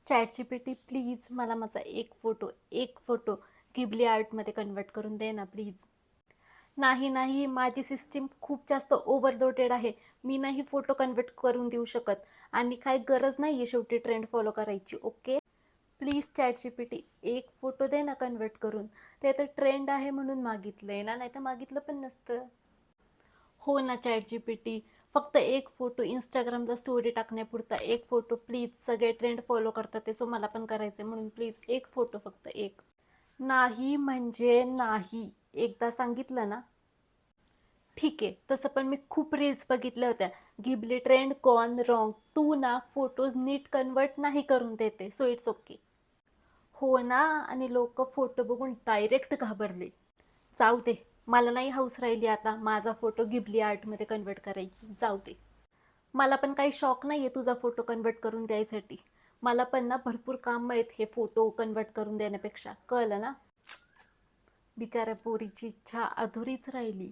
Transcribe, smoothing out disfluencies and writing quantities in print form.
ChatGPT please मला माझा एक फोटो गिबली आर्टमध्ये कन्वर्ट करून दे ना प्लीज. नाही नाही, माझी सिस्टीम खूप जास्त ओव्हरलोडेड आहे. मी नाही फोटो कन्वर्ट करून देऊ शकत आणि काही गरज नाही आहे शेवटी ट्रेंड फॉलो करायची. ओके प्लीज ChatGPT एक फोटो दे ना कन्वर्ट करून. ते तर ट्रेंड आहे म्हणून मागितलंय ना, नाही तर मागितलं पण नसतं. हो ना ChatGPT, फक्त एक फोटो इंस्टाग्रामला स्टोरी टाकण्यापुरता एक फोटो प्लीज. सगळे ट्रेंड फॉलो करतात ते, सो मला पण करायचं म्हणून प्लीज एक फोटो, फक्त एक. नाही म्हणजे नाही, एकदा सांगितलं ना. ठीक आहे, तसं पण मी खूप रील्स बघितल्या होत्या. Ghibli trend gone wrong. तू ना फोटोज नीट कन्वर्ट नाही करून देते, सो इट्स ओके. हो ना, आणि लोक फोटो बघून डायरेक्ट घाबरले. जाऊ दे, मला नाही हौस राहिली आता माझा फोटो गिबली आर्टमध्ये कन्वर्ट करायची. जाऊ दे, मला पण काही शॉक नाही आहे तुझा फोटो कन्वर्ट करून द्यायसाठी. मला पण ना भरपूर काम आहेत हे फोटो कन्वर्ट करून देण्यापेक्षा, कळलं ना. बिचाऱ्या पोरीची इच्छा अधुरीच राहिली.